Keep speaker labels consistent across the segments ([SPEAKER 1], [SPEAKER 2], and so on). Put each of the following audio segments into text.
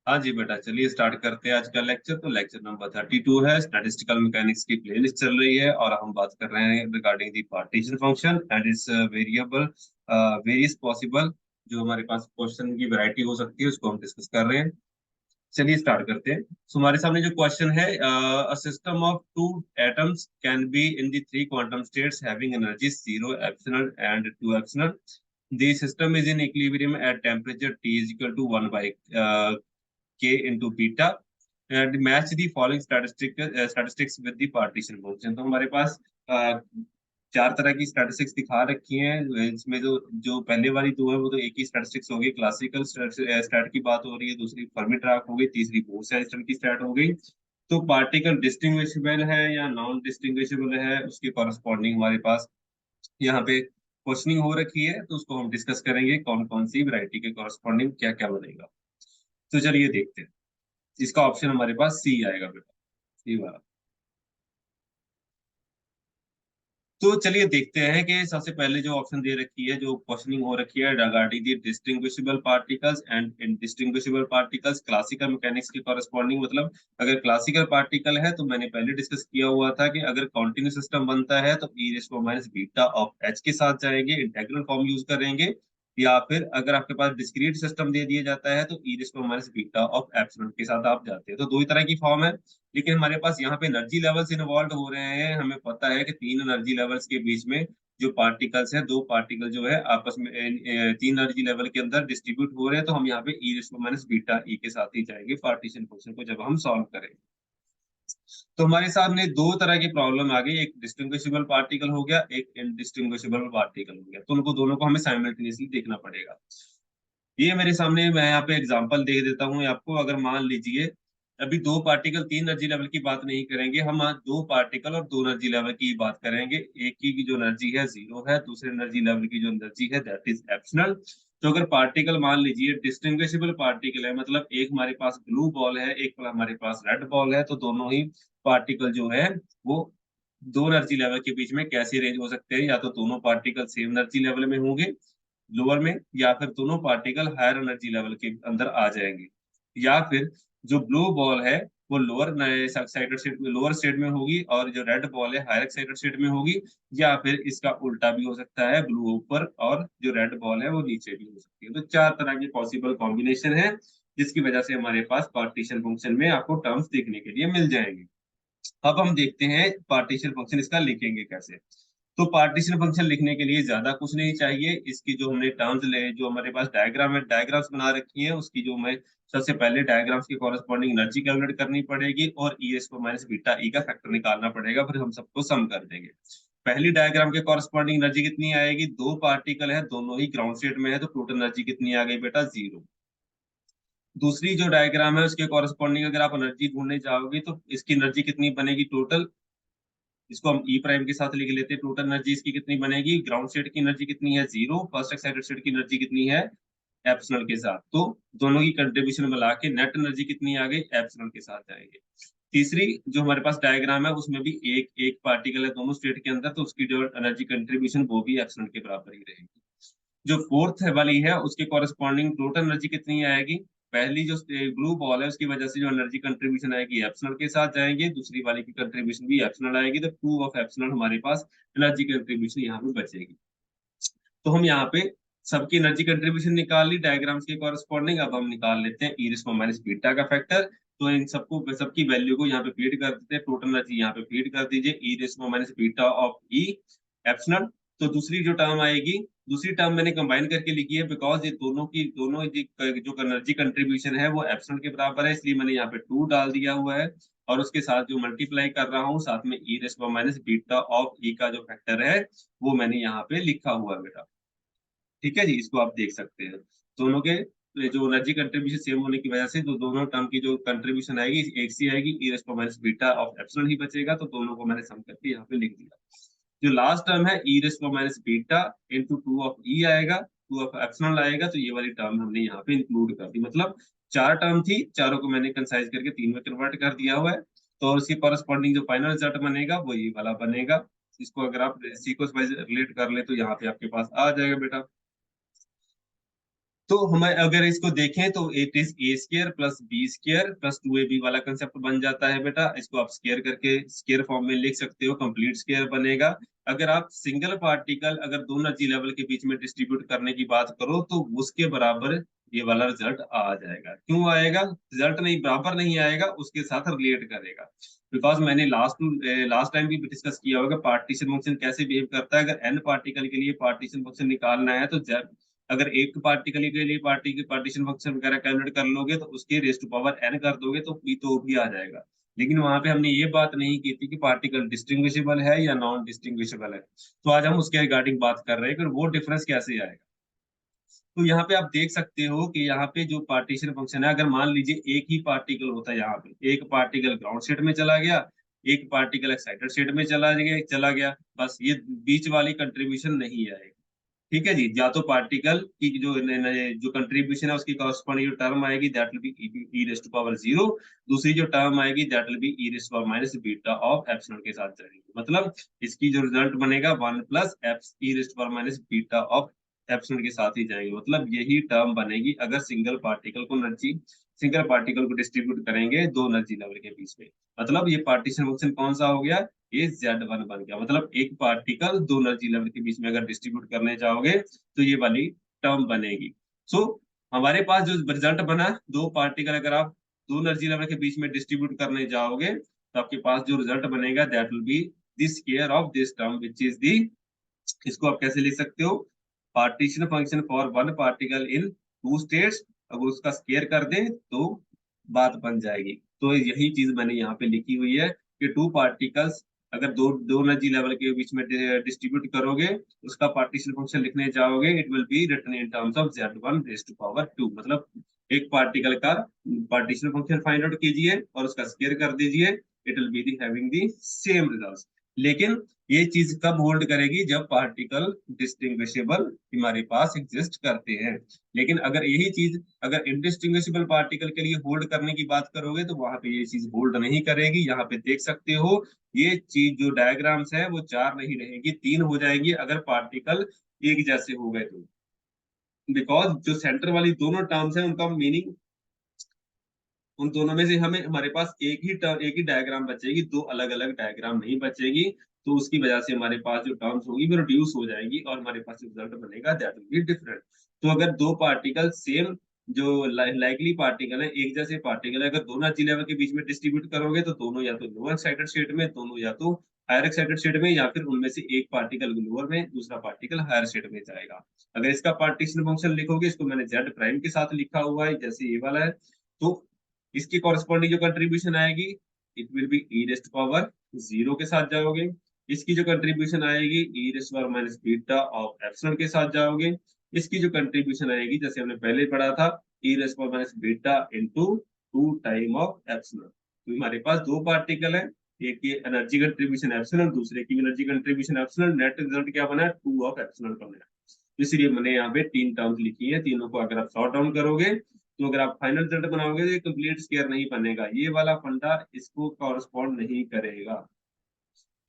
[SPEAKER 1] हाँ जी बेटा, चलिए स्टार्ट करते हैं आज का लेक्चर। तो लेक्चर नंबर 32 है, स्टैटिस्टिकल मैकेनिक्स की प्लेलिस्ट चल रही है और हम बात कर रहे हैं regarding the partition function and it's variable various possible जो हमारे पास क्वेश्चन की वैरायटी हो सकती है उसको हम डिस्कस कर रहे हैं। चलिए स्टार्ट करते हैं। सो हमारे सामने जो क्वेश्चन है, a system of two atoms can be in the three quantum states having energy 0 epsilon and 2 epsilon. The system is in equilibrium at temperature T is equal to 1 by K into beta and match the following statistics with the partition function। तो हमारे पास चार तरह की statistics दिखा रखी हैं। इसमें जो जो पहले वाली दो है वो तो एक ही स्टैटिस्टिक्स होगी, क्लासिकल स्टैट की बात हो रही है, दूसरी फर्मी ट्रैक हो गई, तीसरी बोर-साइंस्टाइन की स्टैट हो गई। तो पार्टिकल डिस्टिंग्विशेबल है या नॉन डिस्टिंग्विशेबल है उसके कॉरस्पॉन्डिंग हमारे पास यहाँ पे क्वेश्चनिंग हो रखी है, तो उसको हम डिस्कस करेंगे कौन कौन सी वैरायटी के कॉरस्पॉन्डिंग क्या क्या बनेगा। तो चलिए देखते हैं। इसका ऑप्शन हमारे पास सी आएगा बेटा, सी वाला। तो चलिए देखते हैं कि सबसे पहले जो ऑप्शन दे रखी है, जो क्वेश्चनिंग हो रखी है regarding the distinguishable particles and indistinguishable particles classical mechanics के कॉरस्पॉन्डिंग। मतलब अगर क्लासिकल पार्टिकल है तो मैंने पहले डिस्कस किया हुआ था कि अगर कॉन्टिन्यूस सिस्टम बनता है तो e raise to minus beta of H के साथ जाएंगे, इंटीग्रल फॉर्म यूज करेंगे। या फिर अगर आपके पास डिस्क्रीट सिस्टम दे दिया जाता है तो e raise to minus beta of epsilon के साथ आप जाते हैं। तो दो ही तरह की फॉर्म है, लेकिन हमारे पास यहाँ पे एनर्जी लेवल्स इन्वॉल्व हो रहे हैं। हमें पता है कि तीन एनर्जी लेवल्स के बीच में जो पार्टिकल्स हैं, दो पार्टिकल जो है आपस में तीन एनर्जी लेवल के अंदर डिस्ट्रीब्यूट हो रहे हैं। तो हम यहाँ पे e raise to minus beta E के साथ ही जाएंगे पार्टीशन फंक्शन को जब हम सॉल्व करेंगे। तो हमारे सामने दो तरह की प्रॉब्लम आ गई, एक डिस्टिंग्विशेबल पार्टिकल हो गया, एक इनडिस्टिंग्विशेबल पार्टिकल हो गया। तो उनको दोनों को हमें साइमल्टेनियसली देखना पड़ेगा। ये मेरे सामने, मैं यहाँ पे एग्जांपल दे देता हूँ आपको। अगर मान लीजिए अभी दो पार्टिकल, तीन एनर्जी लेवल की बात नहीं करेंगे हम, आज दो पार्टिकल और दो एनर्जी लेवल की बात करेंगे। एक की जो एनर्जी है 0 है, दूसरे एनर्जी लेवल की जो एनर्जी है दैट इज एप्सिलॉन। तो अगर पार्टिकल मान लीजिए डिस्टिंग्विशेबल पार्टिकल है, मतलब एक हमारे पास ब्लू बॉल है, एक हमारे पास रेड बॉल है, तो दोनों ही पार्टिकल जो है वो दो एनर्जी लेवल के बीच में कैसे रेंज हो सकते हैं। या तो दोनों पार्टिकल सेम एनर्जी लेवल में होंगे लोअर में, या फिर दोनों पार्टिकल हायर एनर्जी लेवल के अंदर आ जाएंगे। या फिर जो ब्लू बॉल है वो लोअर एक्साइटेड स्टेट में, लोअर स्टेट में होगी, और जो रेड बॉल है हायर एक्साइटेड स्टेट में होगी। या फिर इसका उल्टा भी हो सकता है, ब्लू ऊपर और जो रेड बॉल है वो नीचे भी हो सकती है। तो चार तरह की पॉसिबल कॉम्बिनेशन है, जिसकी वजह से हमारे पास पार्टीशन फंक्शन में आपको टर्म्स देखने के लिए मिल जाएंगे। अब हम देखते हैं पार्टीशन फंक्शन इसका लिखेंगे कैसे। तो पार्टीशन फंक्शन लिखने के लिए ज्यादा कुछ नहीं चाहिए। इसकी जो हमने टर्म्स ले, जो हमारे पास डायग्राम है, डायग्राम्स बना रखी है, उसकी जो मैं सबसे पहले डायग्राम्स की कॉरेस्पॉन्डिंग एनर्जी कैलकुलेट करनी पड़ेगी और ई एस को माइनस बीटा ई का फैक्टर निकालना पड़ेगा, फिर हम सबको सम कर देंगे। पहली डायग्राम के कॉरेस्पॉन्डिंग एनर्जी कितनी आएगी, दो पार्टिकल है, दोनों ही ग्राउंड स्टेट में है, तो टोटल एनर्जी कितनी आ गई बेटा, 0। दूसरी जो डायग्राम है उसके कॉरेस्पॉन्डिंग अगर आप एनर्जी ढूंढने जाओगे तो इसकी एनर्जी कितनी बनेगी टोटल, इसको हम ई प्राइम के साथ लिख लेते हैं। टोटल एनर्जी इसकी कितनी बनेगी, ग्राउंड स्टेट की एनर्जी कितनी है 0, फर्स्ट एक्साइटेड स्टेट की एनर्जी कितनी है एप्सिलॉन के साथ। तो दोनों की कंट्रीब्यूशन मिला के नेट एनर्जी कितनी आ गई, एप्सिलॉन के साथ जाएंगे। तीसरी जो हमारे पास डायग्राम है उसमें भी एक एक पार्टिकल है दोनों स्टेट के अंदर, तो उसकी जो एनर्जी कंट्रीब्यूशन वो भी एप्सिलॉन के बराबर ही रहेगी। जो फोर्थ वाली है उसके कॉरेस्पॉन्डिंग टोटल एनर्जी कितनी आएगी, पहली जो ब्लू बॉल है उसकी वजह से जो एनर्जी कंट्रीब्यूशन आएगी एप्सिलॉन के साथ जाएंगे, दूसरी वाली की कंट्रीब्यूशन भी एप्सिलॉन आएगी, तो 2 ऑफ एप्सिलॉन हमारे पास एनर्जी कंट्रीब्यूशन यहाँ पे बचेगी। तो हम यहाँ पे सबकी एनर्जी कंट्रीब्यूशन निकाल ली डायग्राम्स के कॉरेस्पॉन्डिंग। अब हम निकाल लेते हैं e raise to minus beta का फैक्टर। तो इन सबको, सबकी वैल्यू को यहाँ पे फीड कर देते हैं, टोटल एनर्जी यहाँ पे फीड कर दीजिए e raise to minus beta of E epsilon. तो दूसरी जो टर्म आएगी, दूसरी टर्म मैंने कंबाइन करके लिखी है बिकॉज ये दोनों की दोनों जो एनर्जी कंट्रीब्यूशन है वो एप्सिलॉन के बराबर है, इसलिए मैंने यहाँ पे 2 डाल दिया हुआ है। और उसके साथ जो मल्टीप्लाई कर रहा हूँ साथ में e raise to minus beta of e का जो फैक्टर है वो मैंने यहाँ पे लिखा हुआ है बेटा। ठीक है जी, इसको आप देख सकते हैं। दोनों के जो एनर्जी कंट्रीब्यूशन सेम होने की वजह से जो दोनों टर्म की जो कंट्रीब्यूशन आएगी एक सी आएगी, e raise to minus beta of epsilon ही बचेगा, तो दोनों को मैंने सम करके यहाँ पे लिख दिया। जो लास्ट टर्म है e raise to minus beta into 2 of e आएगा, 2 ऑफ एप्सिलॉन आएगा, तो ये वाली टर्म हमने यहाँ पे इंक्लूड कर दी। मतलब चार टर्म थी, चारों को मैंने कंसाइज करके तीन में कन्वर्ट कर दिया हुआ है। तो उसकी कॉरेस्पॉन्डिंग जो फाइनल रिजल्ट बनेगा वो ये वाला बनेगा। इसको अगर आप सीक्वेंस वाइज रिलेट कर ले तो यहाँ पे आपके पास आ जाएगा बेटा। तो हम अगर इसको देखें तो it is A square plus B square plus 2ab वाला कंसेप्ट बन जाता है बेटा। इसको आप स्क्र करके स्क्र फॉर्म में लिख सकते हो, कंप्लीट स्क्र बनेगा। अगर आप सिंगल पार्टिकल अगर दो एनर्जी लेवल के बीच में डिस्ट्रीब्यूट करने की बात करो तो उसके बराबर ये वाला रिजल्ट आ जाएगा। क्यों आएगा? रिजल्ट नहीं, बराबर नहीं आएगा, उसके साथ रिलेट करेगा। बिकॉज मैंने लास्ट टाइम भी डिस्कस किया होगा पार्टीशन फंक्शन कैसे बिहेव करता है। अगर एन पार्टिकल के लिए पार्टीशन फंक्शन निकालना है तो अगर एक पार्टिकल के लिए पार्टीशन फंक्शन वगैरह कैलकुलेट कर लोगे तो उसके रेस टू पावर एन कर दोगे तो पी तो भी आ जाएगा। लेकिन वहां पे हमने ये बात नहीं की थी कि पार्टिकल डिस्टिंग्विशेबल है या नॉन डिस्टिंग्विशेबल है। तो आज हम उसके रिगार्डिंग बात कर रहे हैं कि वो डिफरेंस कैसे आएगा। तो यहाँ पे आप देख सकते हो कि यहाँ पे जो पार्टीशन फंक्शन है, अगर मान लीजिए एक ही पार्टिकल होता है, यहाँ पे एक पार्टिकल ग्राउंड स्टेट में चला गया, एक पार्टिकल एक्साइटेड स्टेट में चला गया, बस ये बीच वाली कंट्रीब्यूशन नहीं आएगी। ठीक है जी। या तो पार्टिकल की जो कंट्रीब्यूशन है उसकी कॉरस्पॉन्डिंग जो टर्म आएगी that will be e raise to power zero. दूसरी जो टर्म आएगी that will be e raise to power minus beta of epsilon के साथ जाएगी। मतलब इसकी जो रिजल्ट बनेगा one plus F e raise to power minus beta of epsilon के साथ ही जाएंगे। मतलब यही टर्म बनेगी अगर सिंगल पार्टिकल को डिस्ट्रीब्यूट करेंगे दो एनर्जी लेवल के बीच में। मतलब ये पार्टीशन फंक्शन कौन सा हो गया? ये Z1 बन गया। मतलब एक पार्टिकल दो एनर्जी लेवल के बीच में अगर डिस्ट्रीब्यूट करने जाओगे तो ये वाली टर्म बनेगी। सो हमारे पास जो रिजल्ट बना, दो पार्टिकल अगर आप दो एनर्जी लेवल के बीच में डिस्ट्रीब्यूट करने जाओगे तो आपके पास जो रिजल्ट बनेगा that will be this square of this term which is the. इसको आप कैसे लिख सकते हो? Partition function for one particle in two states. अगर उसका स्क्वायर कर दें तो बात बन जाएगी। तो यही चीज मैंने यहाँ पे लिखी हुई है कि टू पार्टिकल्स अगर दो दो एनर्जी लेवल के बीच में डिस्ट्रीब्यूट करोगे, उसका पार्टीशन फंक्शन लिखने जाओगे, it will be written in terms of Z1 raise to power 2। मतलब एक पार्टिकल का पार्टीशन फंक्शन फाइंड आउट कीजिए और उसका स्क्वायर कर दीजिए, it will be having the same results. लेकिन ये चीज कब होल्ड करेगी? जब पार्टिकल डिस्टिंग्विशेबल हमारे पास एग्जिस्ट करते हैं। लेकिन अगर यही चीज अगर इनडिस्टिंग्विशेबल पार्टिकल के लिए होल्ड करने की बात करोगे तो वहां पे ये चीज होल्ड नहीं करेगी। यहाँ पे देख सकते हो ये चीज जो डायग्राम्स है वो चार नहीं रहेगी, तीन हो जाएंगी अगर पार्टिकल एक जैसे हो गए तो। बिकॉज जो सेंटर वाली दोनों टर्म्स है उनका मीनिंग, उन दोनों में से हमें हमारे पास एक ही डायग्राम बचेगी, दो अलग अलग डायग्राम नहीं बचेगी। तो उसकी वजह से हमारे पास जो टर्म्स होगी वो रिड्यूस हो जाएगी और हमारे पास रिजल्ट बनेगा दैट विल बी डिफरेंट। तो अगर दो पार्टिकल सेम जो लाइकली पार्टिकल है, एक जैसे पार्टिकल है, अगर दोनों एनर्जी लेवल के बीच में डिस्ट्रीब्यूट करोगे तो दोनों या तो लोअर एक्साइटेड स्टेट में, दोनों या तो हायर एक्साइटेड स्टेट में, या फिर उनमें से एक पार्टिकल लोअर में दूसरा पार्टिकल हायर स्टेट में जाएगा। अगर इसका पार्टीशन फंक्शन लिखोगे, इसको मैंने जेड प्राइम के साथ लिखा हुआ है जैसे ये वाला है, तो इसकी कॉरेस्पॉन्डिंग जो कंट्रीब्यूशन आएगी it will be e raised power zero के साथ जाओगे। इसकी जो कंट्रीब्यूशन आएगी e raised power minus beta of epsilon के साथ जाओगे। इसकी जो कंट्रीब्यूशन आएगी जैसे हमने पहले पढ़ा था e raised power minus beta into two time of epsilon. तो हमारे पास दो पार्टिकल है, एक की एनर्जी कंट्रीब्यूशन एप्सिलॉन, दूसरे की energy contribution epsilon, net result क्या बना? टू ऑफ एप्सिलॉन बना। इसलिए मैंने यहाँ पे तीन टर्म्स लिखी है, तीनों को अगर आप सॉर्ट डाउन करोगे तो अगर आप फाइनल रिजल्ट बनाओगे तो ये कंप्लीट स्क्वायर नहीं बनेगा। ये वाला फंडा इसको कॉरस्पॉन्ड नहीं करेगा।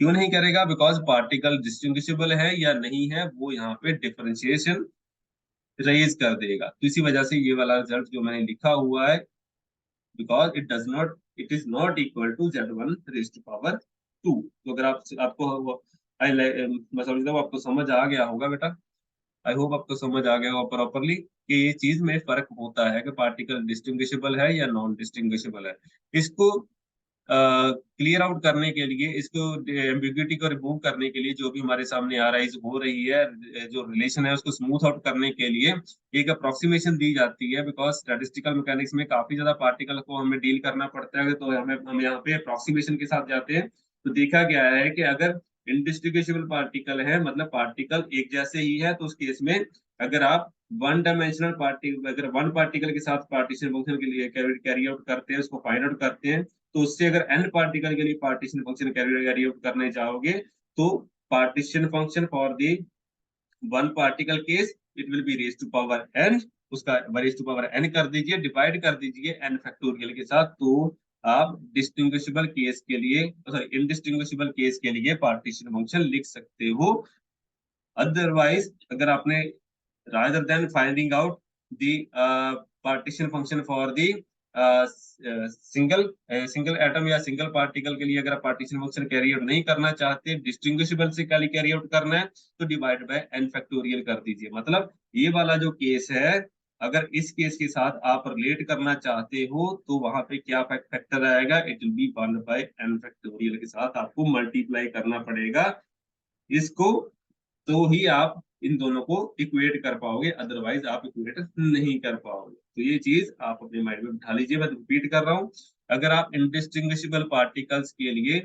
[SPEAKER 1] क्यों नहीं करेगा? बिकॉज पार्टिकल डिस्टिंग्विशेबल है या नहीं है वो यहाँ पे डिफरेंशिएशन रेज कर देगा। तो इसी वजह से ये वाला रिजल्ट जो मैंने लिखा हुआ है, because it is not equal to Z1 raise to power 2। तो अगर आपको मैं समझता हूँ आपको समझ आ गया होगा बेटा। आई होप आपको समझ आ गया होगा प्रॉपरली कि ये चीज में फर्क होता है कि पार्टिकल डिस्टिंग्विशेबल है या नॉन डिस्टिंग्विशेबल है। इसको क्लियर आउट करने के लिए, इसको एम्बिग्युइटी को रिमूव करने के लिए, जो भी हमारे सामने आराइज हो रही है जो रिलेशन है उसको स्मूथ आउट करने के लिए एक अप्रोक्सीमेशन दी जाती है। बिकॉज स्टैटिस्टिकल मैकेनिक्स में काफी ज्यादा पार्टिकल को हमें डील करना पड़ता है, तो हम यहाँ पे अप्रोक्सीमेशन के साथ जाते हैं। तो देखा गया है कि अगर इनडिस्टिंग्विशेबल पार्टिकल है, मतलब पार्टिकल एक जैसे ही है, तो उस केस में अगर आप वन डायमेंशनल अगर वन पार्टिकल के साथ पार्टीशन फंक्शन के लिए कैरी आउट करते हैं, उसको फाइंड आउट करते हैं, तो उससे अगर एन पार्टिकल के लिए पार्टीशन फंक्शन कैरी आउट करने जाओगे तो partition function for the one particle case it will be raise to power N. उसका रेज टू पावर एन कर दीजिए, डिवाइड कर दीजिए एन फैक्टोरियल के साथ, तो आप डिस्टिंग्विशेबल केस के लिए, सॉरी इनडिस्टिंग्विशेबल केस के लिए पार्टीशन फंक्शन लिख सकते हो। अदरवाइज अगर आपने rather than finding out partition function for the single atom या सिंगल पार्टिकल के लिए अगर आप पार्टीशन फंक्शन कैरी आउट नहीं करना चाहते, डिस्टिंग्विशेबल से खाली कैरी आउट करना है, तो डिवाइड बाय n फैक्टोरियल कर दीजिए। मतलब ये वाला जो केस है, अगर इस केस के साथ आप रिलेट करना चाहते हो तो वहां पे क्या फैक्टर आएगा, it will B 1/n factorial के साथ आपको मल्टीप्लाई करना पड़ेगा इसको, तो ही आप इन दोनों को इक्वेट कर पाओगे, अदरवाइज आप इक्वेट नहीं कर पाओगे। तो ये चीज आप अपने माइंड में बिठा लीजिए। मैं रिपीट कर रहा हूँ, अगर आप इनडिस्टिंग्विशिबल पार्टिकल्स के लिए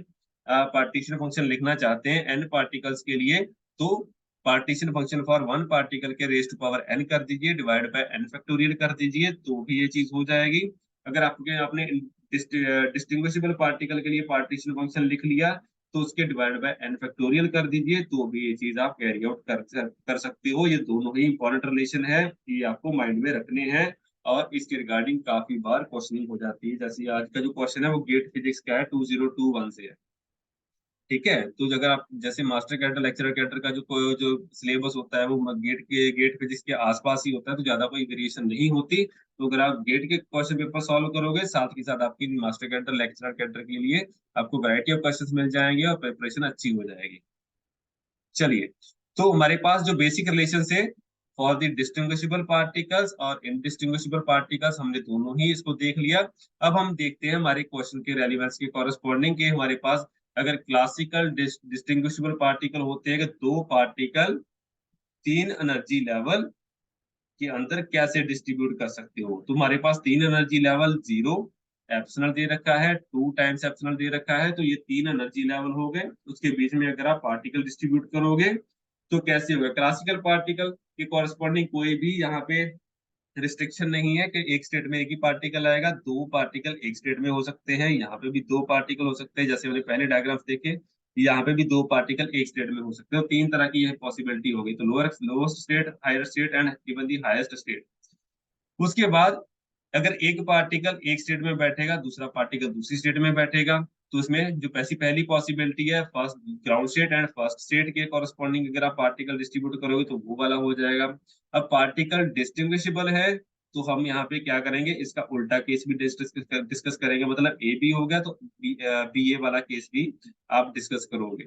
[SPEAKER 1] पार्टीशन फंक्शन लिखना चाहते हैं एन पार्टिकल्स के लिए, तो partition function for one particle के रेज टू पावर एन कर दीजिए, डिवाइड बाय एन फैक्टोरियल कर दीजिए, तो भी ये चीज हो जाएगी। अगर आपने डिस्टिंग्विशिबल पार्टिकल के लिए पार्टीशन फंक्शन लिख लिया, तो उसके डिवाइड बाय एन फैक्टोरियल कर दीजिए, तो भी ये चीज आप कैरी आउट कर सकते हो। ये दोनों ही इंपॉर्टेंट रिलेशन है, ये आपको माइंड में रखने हैं, और इसके रिगार्डिंग काफी बार क्वेश्चनिंग हो जाती है। जैसे आज का जो क्वेश्चन है वो गेट फिजिक्स का है, 2021 से है। ठीक है, तो अगर आप जैसे मास्टर कैडर लेक्चरर कैडर का जो सिलेबस होता है वो गेट फिजिक्स के आसपास ही होता है, तो ज्यादा कोई वेरिएशन नहीं होती। तो अगर आप गेट के क्वेश्चन पेपर सॉल्व करोगे, साथ के साथ आपकी मास्टर कैडर लेक्चरर कैडर के लिए आपको वैरायटी ऑफ क्वेश्चंस मिल जाएंगे और प्रिपरेशन अच्छी हो जाएगी। चलिए, तो हमारे पास जो बेसिक रिलेशन है फॉर द डिस्टिंग्विशिबल पार्टिकल्स और इनडिस्टिंग्विशिबल पार्टिकल्स, हमने दोनों ही इसको देख लिया। अब हम देखते हैं हमारे क्वेश्चन के रेलिवेंस के कॉरेस्पॉन्डिंग के हमारे पास अगर क्लासिकल डिस्टिंग्विशिबल पार्टिकल होते हैं कि दो पार्टिकल तीन एनर्जी लेवल के अंदर कैसे डिस्ट्रीब्यूट कर सकते हो। तुम्हारे पास तीन एनर्जी लेवल, जीरो एप्सिलॉन दे रखा है, 2 टाइम्स एप्सिलॉन दे रखा है, तो ये तीन एनर्जी लेवल हो गए। उसके बीच में अगर आप पार्टिकल डिस्ट्रीब्यूट करोगे तो कैसे होगा, क्लासिकल पार्टिकल के कॉरेस्पॉन्डिंग कोई भी यहाँ पे रिस्ट्रिक्शन नहीं है कि एक स्टेट में एक ही पार्टिकल आएगा, दो पार्टिकल एक स्टेट में हो सकते हैं, यहाँ पे भी दो पार्टिकल हो सकते हैं, जैसे मैंने पहले डायग्राम्स देखे, यहाँ पे भी दो पार्टिकल एक स्टेट में हो सकते हैं। तो तीन तरह की यह पॉसिबिलिटी होगी, तो lowest state, higher state and even the highest state. उसके बाद अगर एक पार्टिकल एक स्टेट में बैठेगा, दूसरा पार्टिकल दूसरी स्टेट में बैठेगा, तो उसमें जो पहली पॉसिबिलिटी है first ground state and first state के कॉरेस्पॉन्डिंग अगर आप पार्टिकल डिस्ट्रीब्यूट करोगे तो वो वाला हो जाएगा। अब पार्टिकल डिस्टिंग्विशिबल है, तो हम यहाँ पे क्या करेंगे, इसका उल्टा केस भी डिस्कस करेंगे, मतलब ए बी हो गया तो बी ए वाला केस भी आप डिस्कस करोगे।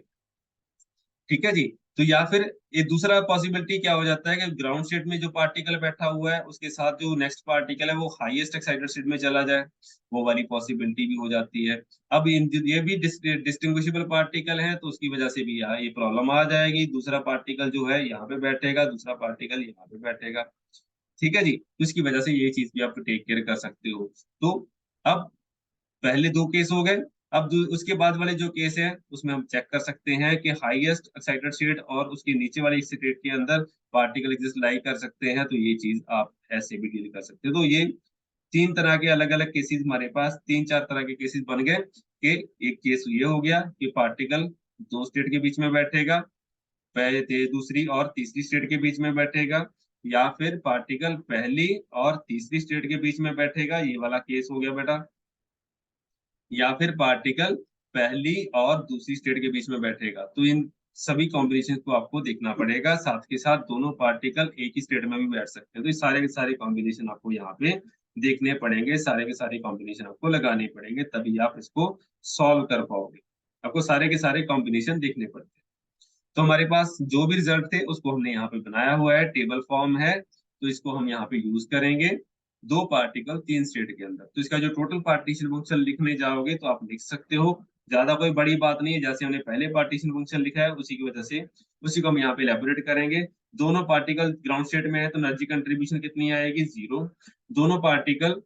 [SPEAKER 1] ठीक है जी। तो या फिर ये दूसरा पॉसिबिलिटी क्या हो जाता है कि ग्राउंड स्टेट में जो पार्टिकल बैठा हुआ है उसके साथ जो नेक्स्ट पार्टिकल है वो हाईएस्ट एक्साइटेड स्टेट में चला जाए, वो वाली पॉसिबिलिटी भी हो जाती है। अब ये भी डिस्टिंग्विशिबल पार्टिकल है, तो उसकी वजह से भी यहाँ ये प्रॉब्लम आ जाएगी, दूसरा पार्टिकल जो है यहाँ पे बैठेगा, दूसरा पार्टिकल यहाँ पे बैठेगा। ठीक है जी, तो इसकी वजह से ये चीज भी आप टेक केयर कर सकते हो। तो अब पहले दो केस हो गए। अब उसके बाद वाले जो केस है उसमें हम चेक कर सकते हैं कि हाईएस्ट एक्साइटेड स्टेट और उसके नीचे वाले स्टेट के अंदर पार्टिकल एग्जिस्ट लाई कर सकते हैं, तो ये चीज आप ऐसे भी डील कर सकते हो। तो ये तीन तरह के अलग अलग केसेस हमारे पास, तीन चार तरह के केसेस बन गए कि एक केस ये हो गया कि पार्टिकल दो स्टेट के बीच में बैठेगा, पहले दूसरी और तीसरी स्टेट के बीच में बैठेगा, या फिर पार्टिकल पहली और तीसरी स्टेट के बीच में बैठेगा, ये वाला केस हो गया बेटा, या फिर पार्टिकल पहली और दूसरी स्टेट के बीच में बैठेगा। तो इन सभी कॉम्बिनेशन को आपको देखना पड़ेगा, साथ के साथ दोनों पार्टिकल एक ही स्टेट में भी बैठ सकते हैं, तो ये सारे के सारे कॉम्बिनेशन आपको यहाँ पे देखने पड़ेंगे, सारे के सारे कॉम्बिनेशन आपको लगाने पड़ेंगे, तभी आप इसको सॉल्व कर पाओगे। आपको सारे के सारे कॉम्बिनेशन देखने पड़ते हैं। तो हमारे पास जो भी रिजल्ट थे उसको हमने यहाँ पे बनाया हुआ है, टेबल फॉर्म है, तो इसको हम यहाँ पे यूज करेंगे। दो पार्टिकल तीन स्टेट के अंदर, तो इसका जो टोटल पार्टीशन फंक्शन लिखने जाओगे तो आप लिख सकते हो, ज्यादा कोई बड़ी बात नहीं है, जैसे हमने पहले पार्टीशन फंक्शन लिखा है उसी की वजह से उसी को हम यहाँ पे एलेबोरेट करेंगे। दोनों पार्टिकल ग्राउंड स्टेट में है तो एनर्जी कंट्रीब्यूशन कितनी आएगी, जीरो। दोनों पार्टिकल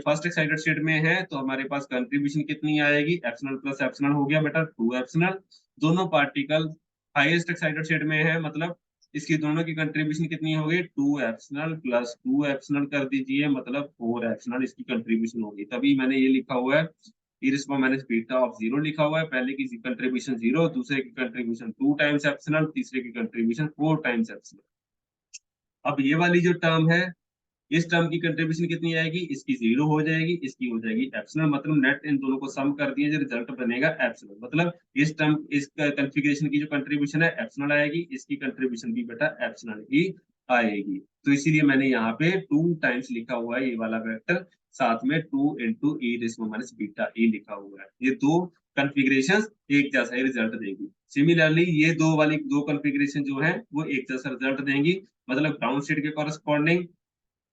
[SPEAKER 1] फर्स्ट एक्साइटेड स्टेट में है तो हमारे पास कंट्रीब्यूशन कितनी आएगी, एप्सिलॉन प्लस एप्सिलॉन हो गया बेटा, 2 एप्सिलॉन। दोनों पार्टिकल हाईएस्ट एक्साइटेड स्टेट में है, मतलब इसकी दोनों की कंट्रीब्यूशन कितनी होगी, 2 एप्सिलॉन प्लस 2 एप्सिलॉन कर दीजिए, मतलब 4 एप्सिलॉन इसकी कंट्रीब्यूशन होगी। तभी मैंने ये लिखा हुआ है इसको मैंने बीटा ऑफ जीरो लिखा हुआ है, पहले की कंट्रीब्यूशन जीरो, दूसरे की कंट्रीब्यूशन 2 टाइम्स एप्सिलॉन, तीसरे की कंट्रीब्यूशन 4 टाइम्स एप्सिलॉन। अब ये वाली जो टर्म है, इस टर्म की कंट्रीब्यूशन कितनी आएगी, इसकी जीरो हो जाएगी, इसकी हो जाएगी एप्सिलॉन, मतलब नेट इन दोनों को सम कर दिए जो रिजल्ट बनेगा एप्सिलॉन, मतलब इस टर्म इस कॉन्फ़िगरेशन की जो कंट्रीब्यूशन है एप्सिलॉन आएगी, इसकी कंट्रीब्यूशन भी बेटा एप्सिलॉन ही आएगी। तो इसीलिए मैंने यहाँ पे 2 टाइम्स लिखा हुआ है ये वाला वेक्टर, साथ में 2 × e⁻β e लिखा हुआ है। ये दो कॉन्फ़िगरेशन एक जैसा ही रिजल्ट देगी। सिमिलरली ये दो कॉन्फ़िगरेशन जो है वो एक जैसा रिजल्ट देंगी। मतलब ग्राउंड स्टेट के कॉरस्पॉन्डिंग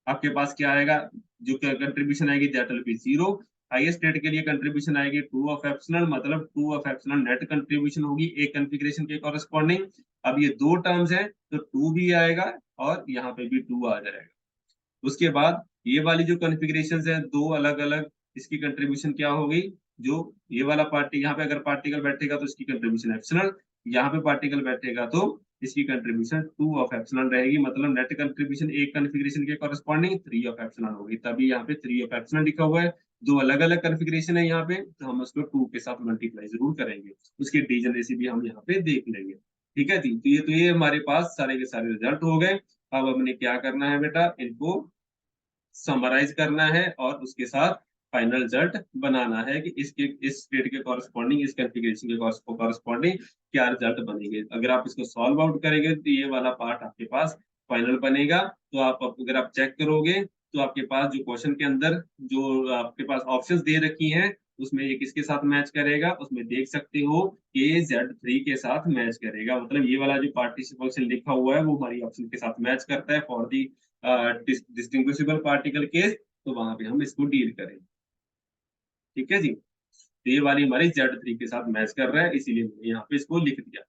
[SPEAKER 1] आपके पास क्या आएगा, जो कंट्रीब्यूशन आएगी that will B 0। Highest state के लिए कंट्रीब्यूशन आएगी 2 ऑफ एप्सिलॉन, मतलब 2 ऑफ एप्सिलॉन नेट कंट्रीब्यूशन होगी एक कॉन्फ़िगरेशन के कॉरस्पॉन्डिंग। अब ये दो टर्म्स है तो 2 भी आएगा और यहाँ पे भी 2 आ जाएगा। उसके बाद ये वाली जो कॉन्फ़िगरेशंस है दो अलग अलग, इसकी कंट्रीब्यूशन क्या होगी, जो ये वाला पार्टी यहाँ पे अगर पार्टिकल बैठेगा तो इसकी कंट्रीब्यूशन एप्सिलॉन, यहाँ पे पार्टिकल बैठेगा तो इसकी कंट्रीब्यूशन 2 ऑफ एप्सिलॉन रहेगी। मतलब नेट कंट्रीब्यूशन एक कॉन्फ़िगरेशन के कॉरस्पॉन्डिंग 3 ऑफ एप्सिलॉन होगी, तभी यहाँ पे 3 ऑफ एप्सिलॉन लिखा हुआ है। दो अलग अलग कॉन्फ़िगरेशन है यहाँ पे, तो हम उसको 2 के साथ मल्टीप्लाई जरूर करेंगे, उसकी डीजनरेसी भी हम यहाँ पे देख लेंगे। ठीक है जी, तो ये हमारे पास सारे के सारे रिजल्ट हो गए। अब हमने क्या करना है बेटा, इनको समराइज करना है और उसके साथ फाइनल रिजल्ट बनाना है कि इस स्टेट के कॉरस्पॉन्डिंग, इस कॉन्फ़िगरेशन के कॉरस्पॉन्डिंग क्या रिजल्ट बनेंगे। अगर आप इसको सॉल्व आउट करेंगे तो ये वाला पार्ट आपके पास फाइनल बनेगा। तो अगर आप चेक करोगे तो आपके पास जो क्वेश्चन के अंदर जो आपके पास ऑप्शंस दे रखी हैं उसमें ये किसके साथ मैच करेगा, उसमें देख सकते हो कि Z3 के साथ मैच करेगा। मतलब ये वाला जो पार्टिसिपल फंक्शन लिखा हुआ है वो हमारी ऑप्शन के साथ मैच करता है for the distinguishable particle case, तो वहां पे हम इसको डील करेंगे। ठीक है जी, तो ये वाली हमारी Z3 के साथ मैच कर रहा है, इसीलिए मैंने यहाँ पे इसको लिख दिया।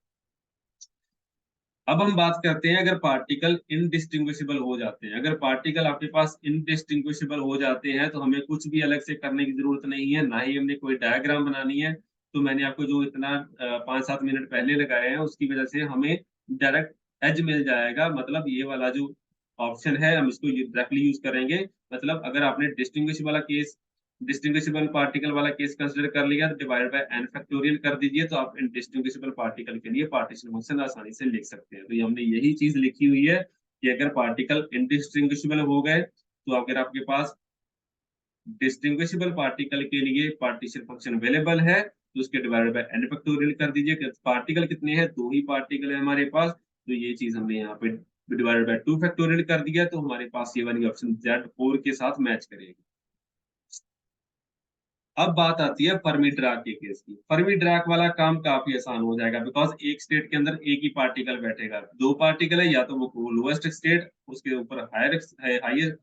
[SPEAKER 1] अब हम बात करते हैं अगर पार्टिकल इनडिस्टिंग्विशेबल हो जाते हैं। अगर पार्टिकल आपके पास इनडिस्टिंग्विशेबल हो जाते हैं तो हमें कुछ भी अलग से करने की जरूरत नहीं है, ना ही हमने कोई डायग्राम बनानी है। तो मैंने आपको जो इतना 5-7 मिनट पहले लगाए हैं उसकी वजह से हमें डायरेक्ट एज मिल जाएगा। मतलब ये वाला जो ऑप्शन है हम इसको डायरेक्टली यूज करेंगे। मतलब अगर आपने डिस्टिंग्विशेबल पार्टिकल वाला केस कंसिडर कर लिया तो डिवाइड बाय n फैक्टोरियल कर दीजिए, तो आप इनडिस्टिंग्विशेबल पार्टिकल के लिए पार्टीशन फंक्शन आसानी से लिख सकते हैं। तो ये हमने यही चीज लिखी हुई है कि अगर पार्टिकल इनडिस्टिंग्विशेबल हो गए तो अगर आपके पास डिस्टिंग्विशेबल पार्टिकल के लिए पार्टीशन फंक्शन अवेलेबल है तो उसके डिवाइडेड बाय n फैक्टोरियल कर दीजिए। पार्टिकल कितने हैं, दो ही पार्टिकल है हमारे पास, तो ये चीज हमने यहाँ पे डिवाइडेड बाय 2 फैक्टोरियल कर दिया, तो हमारे पास ये वाली ऑप्शन Z4 के साथ मैच करेगी। अब बात आती है फर्मी ड्रैग के केस की। फर्मी ड्रैग वाला काम काफी आसान हो जाएगा, बिकॉज एक स्टेट के अंदर एक ही पार्टिकल बैठेगा। दो पार्टिकल है, या तो वो लोएस्ट स्टेट उसके ऊपर हायर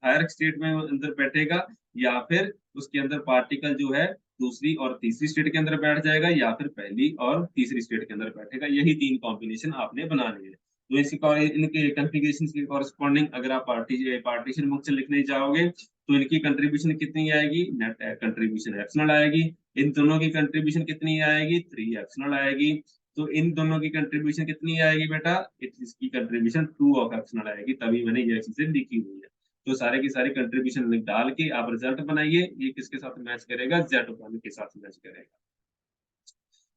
[SPEAKER 1] हायर स्टेट में अंदर बैठेगा, या फिर उसके अंदर पार्टिकल जो है दूसरी और तीसरी स्टेट के अंदर बैठ जाएगा, या फिर पहली और तीसरी स्टेट के अंदर बैठेगा। यही तीन कॉम्बिनेशन आपने बनाने हैं। तो इनके कॉन्फ़िगरेशन के कॉरस्पॉन्डिंग अगर आप पार्टीशन फंक्शन लिखने जाओगे तो इनकी कंट्रीब्यूशन कितनी आएगी, नेट कंट्रीब्यूशन एप्सिलॉन आएगी। इन दोनों की कंट्रीब्यूशन कितनी आएगी, 3 एप्सिलॉन आएगी। तो इन दोनों की कंट्रीब्यूशन कितनी आएगी बेटा, इसकी कंट्रीब्यूशन 2 ऑफ एप्सिलॉन आएगी, तभी मैंने ये चीजें लिखी हुई है। तो सारे की सारी कंट्रीब्यूशन डाल के आप रिजल्ट बनाइए, ये किसके साथ मैच करेगा, Z1 के साथ मैच करेगा।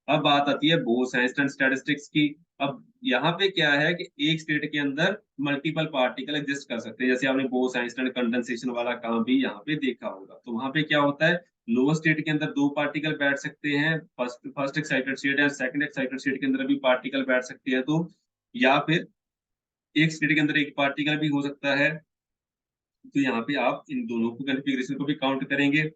[SPEAKER 1] अब बात आती है बोस-आइंस्टाइन एंड स्टैटिस्टिक्स की। अब यहाँ पे क्या है कि एक स्टेट के अंदर मल्टीपल पार्टिकल एग्जिस्ट कर सकते हैं। जैसे आपने बोस-आइंस्टाइन कंडेंसेशन वाला काम भी यहाँ पे देखा होगा। तो वहां पे क्या होता है, लोअर स्टेट के अंदर दो पार्टिकल बैठ सकते हैं, फर्स्ट एक्साइटेड स्टेट है, सेकंड एक्साइटेड स्टेट के अंदर भी पार्टिकल बैठ सकते हैं। तो या फिर एक स्टेट के अंदर एक पार्टिकल भी हो सकता है। तो यहाँ पे आप इन दोनों को कॉन्फ़िगरेशन को भी काउंट करेंगे।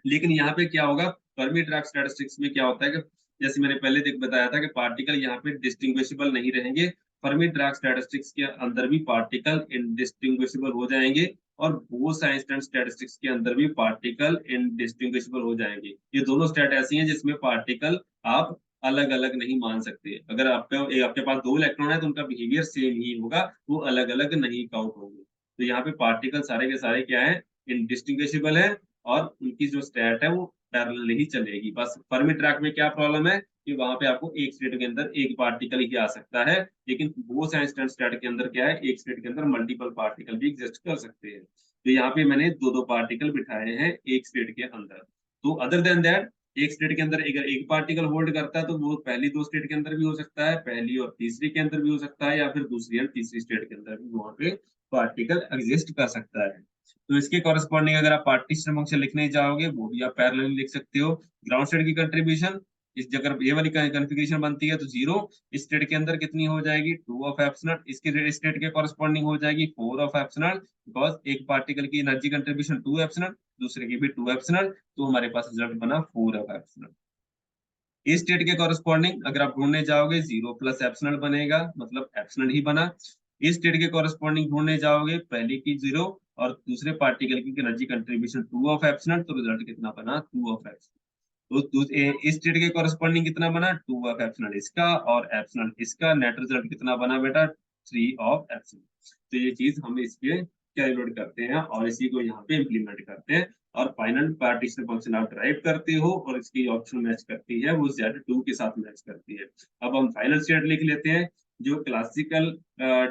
[SPEAKER 1] लेकिन यहाँ पे क्या होगा, फर्मी ड्रैग स्टैटिस्टिक्स में क्या होता है कि जैसे मैंने पहले देख बताया था कि पार्टिकल यहाँ पे डिस्टिंग्विशेबल नहीं रहेंगे। फर्मी ड्रैग स्टैटिस्टिक्स के अंदर भी पार्टिकल इनडिस्टिंग्विशेबल हो जाएंगे, और बोस-आइंस्टाइन स्टैटिस्टिक्स के अंदर भी पार्टिकल इनडिस्टिंग्विशेबल हो जाएंगे। ये दोनों स्टैट ऐसी हैं जिसमें पार्टिकल आप अलग अलग नहीं मान सकते। अगर आपके पास दो इलेक्ट्रॉन है तो उनका बिहेवियर सेम ही होगा, वो अलग अलग नहीं काउंट होंगे। तो यहाँ पे पार्टिकल सारे के सारे क्या है, इनडिस्टिंग्विशेबल है, और उनकी जो स्टेट है वो पैरेलल नहीं चलेगी। बस फर्मी ट्रैक में क्या प्रॉब्लम है कि वहां पे आपको एक स्टेट के अंदर एक पार्टिकल ही आ सकता है, लेकिन बोस-आइंस्टाइन स्टेट के अंदर क्या है, एक स्टेट के अंदर मल्टीपल पार्टिकल भी एग्जिस्ट कर सकते हैं। तो यहाँ पे मैंने दो दो पार्टिकल बिठाए हैं एक स्टेट के अंदर। तो अदर देन दैट, एक स्टेट के अंदर अगर एक पार्टिकल होल्ड करता है तो वो पहली दो स्टेट के अंदर भी हो सकता है, पहली और तीसरी के अंदर भी हो सकता है, या फिर दूसरी और तीसरी स्टेट के अंदर भी वहां पे पार्टिकल एग्जिस्ट कर सकता है। तो इसके कॉरस्पॉन्डिंग अगर आप पार्टीशन फंक्शन लिखने जाओगे वो भी आप पैरेलल लिख सकते हो। ग्राउंड स्टेट की कंट्रीब्यूशन इस जगह ये वाली कॉन्फ़िगरेशन बनती है तो 0 स्टेट के अंदर कितनी हो जाएगी 2 ऑफ एप्सिलॉन, इसके स्टेट के कॉरेस्पॉन्डिंग हो जाएगी 4 ऑफ एप्सिलॉन, बिकॉज एक पार्टिकल की एनर्जी कंट्रीब्यूशन 2 एप्सिलॉन, दूसरे की भी 2 एप्सिलॉन, तो हमारे पास रिजल्ट बना 4 ऑफ एप्सिलॉन। इस स्टेट के कॉरेस्पॉन्डिंग अगर आप ढूंढने जाओगे 0 प्लस एप्सिलॉन बनेगा, मतलब एप्सिलॉन ही बना। इस स्टेट के कॉरेस्पॉन्डिंग ढूंढने जाओगे, पहले की 0 और दूसरे पार्टिकल की एनर्जी कंट्रीब्यूशन 2 ऑफ एप्सिलॉन, तो रिजल्ट कितना बना 2 ऑफ एप्सिलॉन। तो इस स्टेट के कॉरेस्पॉन्डिंग कितना बना 2 ऑफ एप्सिलॉन इसका और एप्सिलॉन इसका, नेट रिजल्ट कितना बना बेटा 3 ऑफ एप्सिलॉन। तो ये चीज हम इसके कैलकुलेट करते हैं और इसी को यहाँ पे इम्प्लीमेंट करते हैं और फाइनल पार्टीशन फंक्शन आप ड्राइव करते हो और इसकी ऑप्शन मैच करती है वो Z2 के साथ मैच करती है। अब हम फाइनल स्टेट लिख लेते हैं। जो क्लासिकल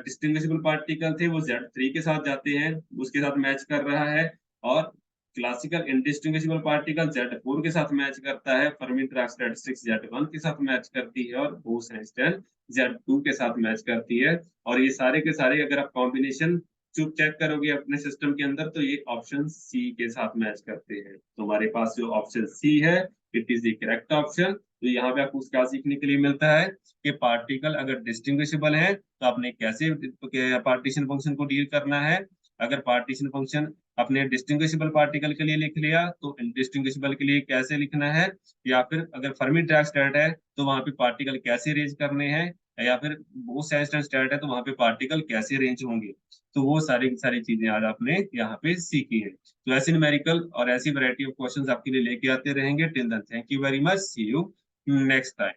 [SPEAKER 1] डिस्टिंग्विशेबल पार्टिकल थे वो Z3 के साथ जाते हैं, उसके साथ मैच कर रहा है, और क्लासिकल इंडिस्टिंग्विशेबल पार्टिकल Z4 के साथ मैच करता है, फर्मी इंटरैक्शन Z1 के साथ मैच करती है और बोस-आइंस्टाइन Z2 के साथ मैच करती है। और ये सारे के सारे अगर आप कॉम्बिनेशन चुप चेक करोगे अपने सिस्टम के अंदर तो ये ऑप्शन सी के साथ मैच करते हैं। तो हमारे पास जो ऑप्शन सी है it is the correct option. तो यहाँ पे आपको क्या सीखने के लिए मिलता है कि पार्टिकल अगर डिस्टिंग्विशेबल है तो आपने कैसे पार्टीशन फंक्शन को डील करना है। अगर पार्टीशन फंक्शन अपने डिस्टिंग्विशेबल पार्टिकल के लिए लिख लिया तो इनडिस्टिंग्विशेबल के लिए कैसे लिखना है, या फिर अगर फर्मी डिराक स्टेट है तो वहां पे पार्टिकल कैसे अरेंज करने हैं, या फिर बोस-आइंस्टाइन स्टेट है तो वहां पे पार्टिकल कैसे अरेंज होंगे। तो वो सारी सारी चीजें आज आपने यहाँ पे सीखी है। तो ऐसे न्यूमेरिकल और ऐसी वैरायटी ऑफ क्वेश्चंस आपके लिए लेके आते रहेंगे। Till then thank you very much, see you next time.